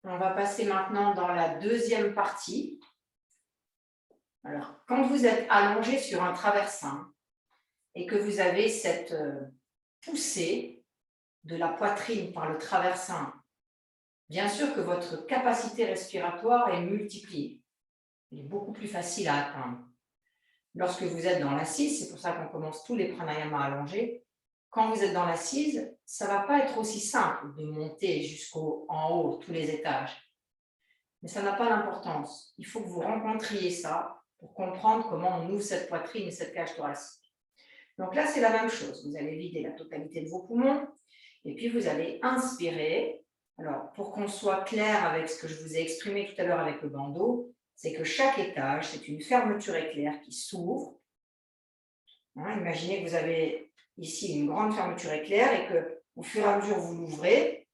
On va passer maintenant dans la deuxième partie. Alors, quand vous êtes allongé sur un traversin et que vous avez cette poussée de la poitrine par le traversin, bien sûr que votre capacité respiratoire est multipliée. Elle est beaucoup plus facile à atteindre. Lorsque vous êtes dans l'assise, c'est pour ça qu'on commence tous les pranayamas allongés, quand vous êtes dans l'assise, ça ne va pas être aussi simple de monter jusqu'en haut, tous les étages. Mais ça n'a pas d'importance. Il faut que vous rencontriez ça pour comprendre comment on ouvre cette poitrine et cette cage thoracique. Donc là, c'est la même chose. Vous allez vider la totalité de vos poumons et puis vous allez inspirer. Alors, pour qu'on soit clair avec ce que je vous ai exprimé tout à l'heure avec le bandeau, c'est que chaque étage, c'est une fermeture éclair qui s'ouvre. Imaginez que vous avez ici une grande fermeture éclair et qu'au fur et à mesure, vous l'ouvrez,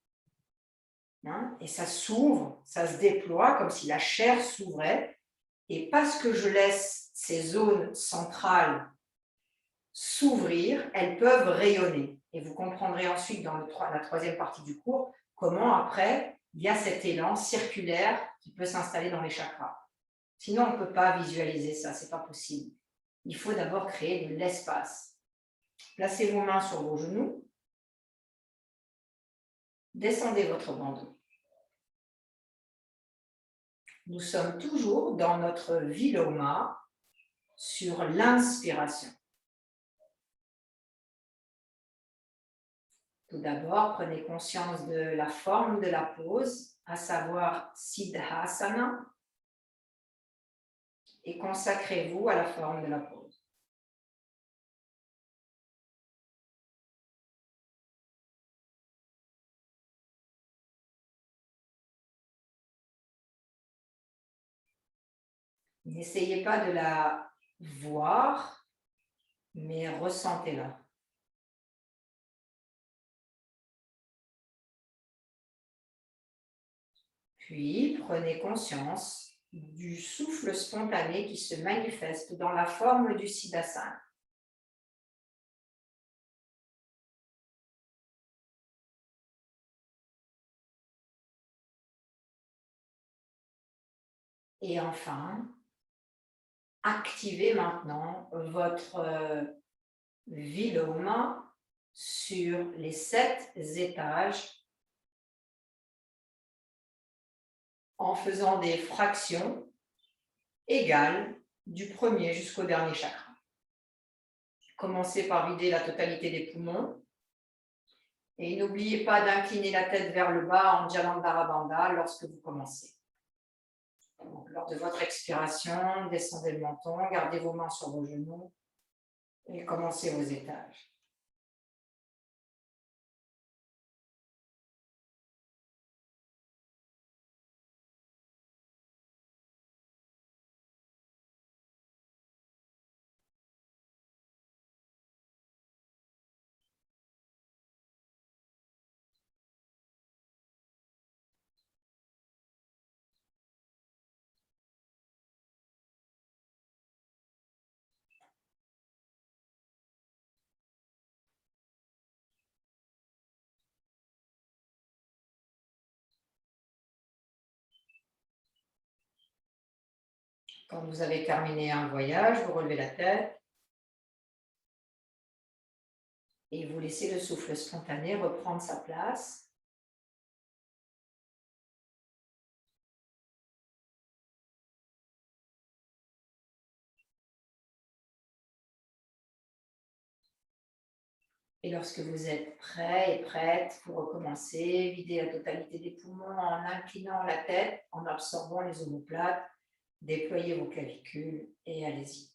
et ça s'ouvre, ça se déploie comme si la chair s'ouvrait. Et parce que je laisse ces zones centrales s'ouvrir, elles peuvent rayonner. Et vous comprendrez ensuite dans la troisième partie du cours comment après, il y a cet élan circulaire qui peut s'installer dans les chakras. Sinon, on ne peut pas visualiser ça, ce n'est pas possible. Il faut d'abord créer de l'espace. Placez vos mains sur vos genoux. Descendez votre bandeau. Nous sommes toujours dans notre viloma sur l'inspiration. Tout d'abord, prenez conscience de la forme de la pose, à savoir Siddhasana, et consacrez-vous à la forme de la pose. N'essayez pas de la voir, mais ressentez-la. Puis, prenez conscience du souffle spontané qui se manifeste dans la forme du Siddhasana. Et enfin, activez maintenant votre viloma sur les 7 étages en faisant des fractions égales du premier jusqu'au dernier chakra. Commencez par vider la totalité des poumons et n'oubliez pas d'incliner la tête vers le bas en Jalandhara Bandha lorsque vous commencez. Donc, lors de votre expiration, descendez le menton, gardez vos mains sur vos genoux et commencez vos étages. Quand vous avez terminé un voyage, vous relevez la tête et vous laissez le souffle spontané reprendre sa place. Et lorsque vous êtes prêt et prête, vous recommencez, videz la totalité des poumons en inclinant la tête, en absorbant les omoplates, déployez vos clavicules et allez-y.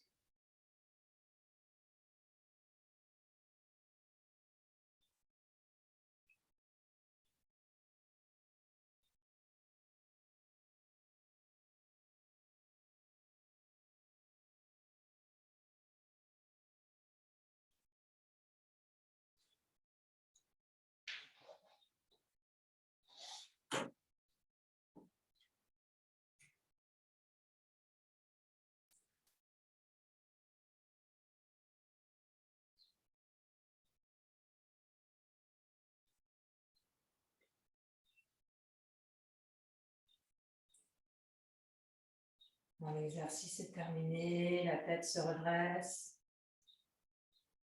Bon, l'exercice est terminé, la tête se redresse.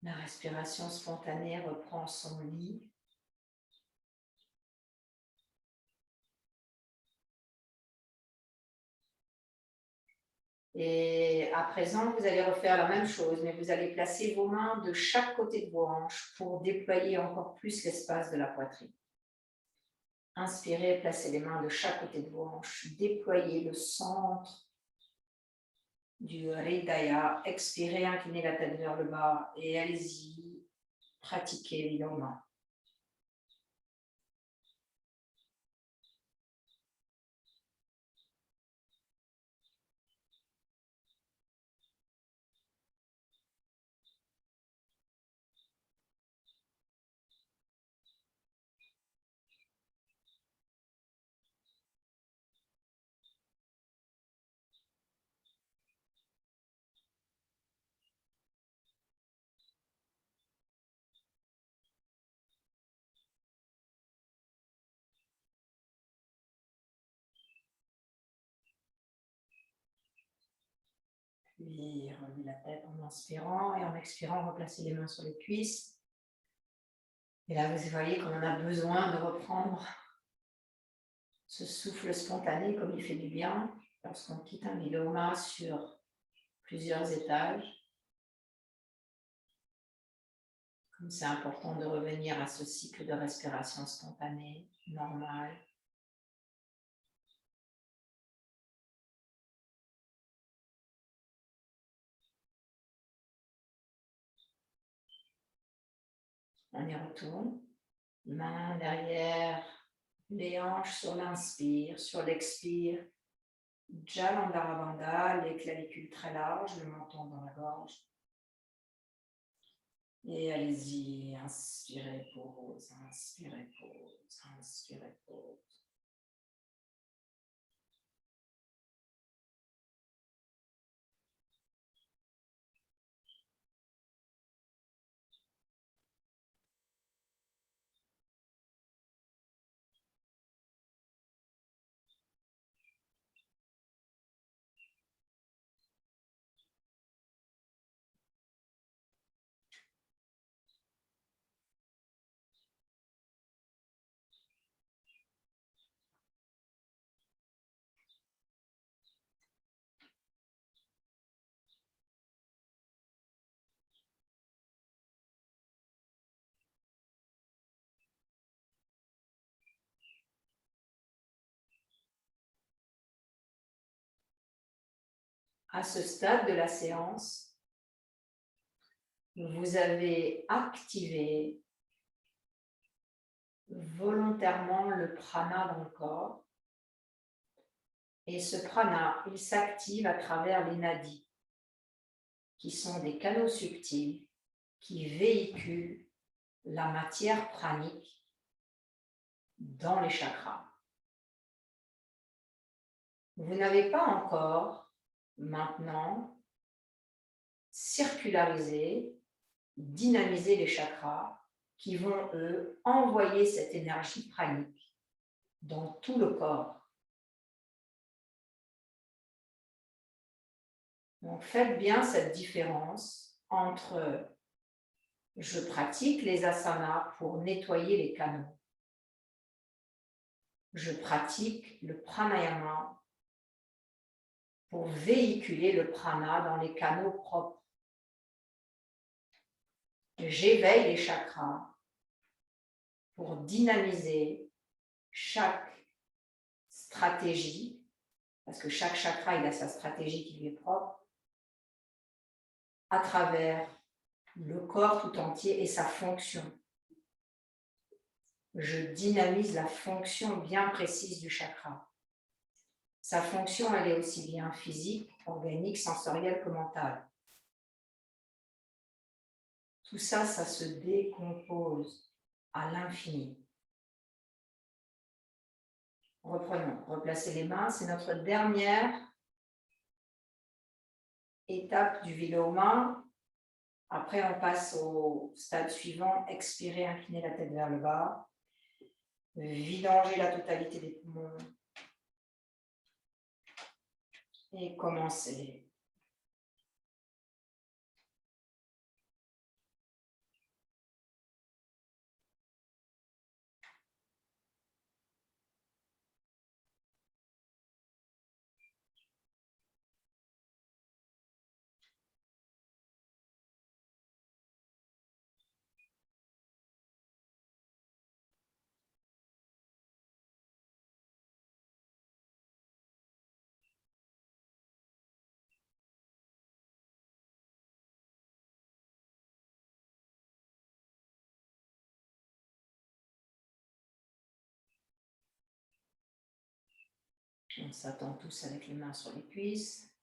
La respiration spontanée reprend son lit. Et à présent, vous allez refaire la même chose, mais vous allez placer vos mains de chaque côté de vos hanches pour déployer encore plus l'espace de la poitrine. Inspirez, placez les mains de chaque côté de vos hanches, déployez le centre du Hridaya. Expirez, inclinez la tête vers le bas et allez-y, pratiquez Viloma. Puis relevez la tête en inspirant et en expirant, replacez les mains sur les cuisses. Et là, vous voyez qu'on en a besoin de reprendre ce souffle spontané comme il fait du bien lorsqu'on quitte un Viloma sur plusieurs étages. Comme c'est important de revenir à ce cycle de respiration spontanée, normal. On y retourne. Main derrière les hanches sur l'inspire, sur l'expire. Jalandhara Bandha, les clavicules très larges, le menton dans la gorge. Et allez-y, inspirez, pause, inspirez, pause, inspirez, pause. À ce stade de la séance, vous avez activé volontairement le prana dans le corps. Et ce prana, il s'active à travers les nadis, qui sont des canaux subtils qui véhiculent la matière pranique dans les chakras. Vous n'avez pas encore maintenant circularisé, dynamisé les chakras qui vont, eux, envoyer cette énergie pranique dans tout le corps. Donc faites bien cette différence entre je pratique les asanas pour nettoyer les canaux. Je pratique le pranayama pour véhiculer le prana dans les canaux propres. J'éveille les chakras pour dynamiser chaque stratégie, parce que chaque chakra il a sa stratégie qui lui est propre, à travers le corps tout entier et sa fonction. Je dynamise la fonction bien précise du chakra. Sa fonction, elle est aussi bien physique, organique, sensorielle que mentale. Tout ça, ça se décompose à l'infini. Reprenons, replacez les mains, c'est notre dernière étape du Viloma. Après, on passe au stade suivant, expirez, inclinez la tête vers le bas. Vidangez la totalité des poumons. Et commencez. On s'attend tous avec les mains sur les cuisses.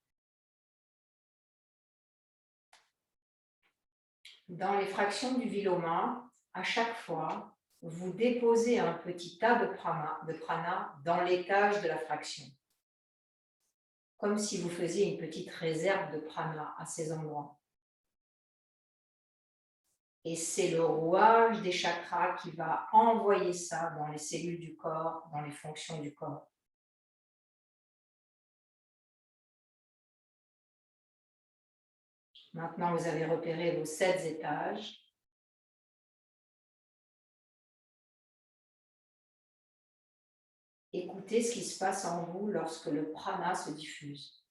Dans les fractions du Viloma, à chaque fois, vous déposez un petit tas de prana dans l'étage de la fraction, comme si vous faisiez une petite réserve de prana à ces endroits. Et c'est le rouage des chakras qui va envoyer ça dans les cellules du corps, dans les fonctions du corps. Maintenant, vous avez repéré vos 7 étages. Écoutez ce qui se passe en vous lorsque le prana se diffuse.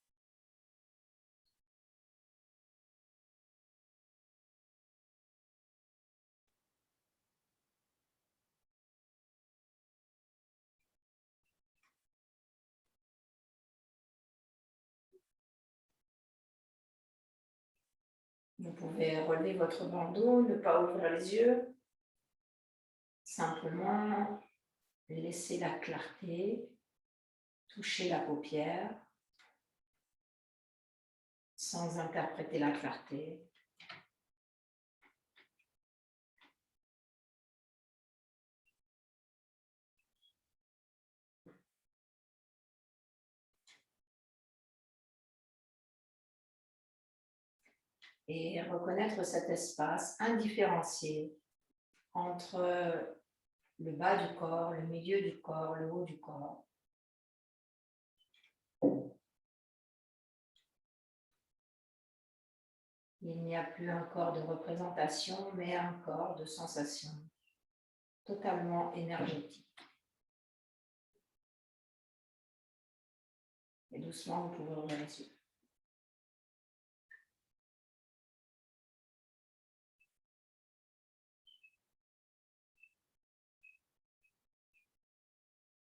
Vous pouvez relever votre bandeau, ne pas ouvrir les yeux. Simplement, laisser la clarté toucher la paupière sans interpréter la clarté. Et reconnaître cet espace indifférencié entre le bas du corps, le milieu du corps, le haut du corps. Il n'y a plus un corps de représentation, mais un corps de sensation, totalement énergétique. Et doucement, vous pouvez ouvrir les yeux.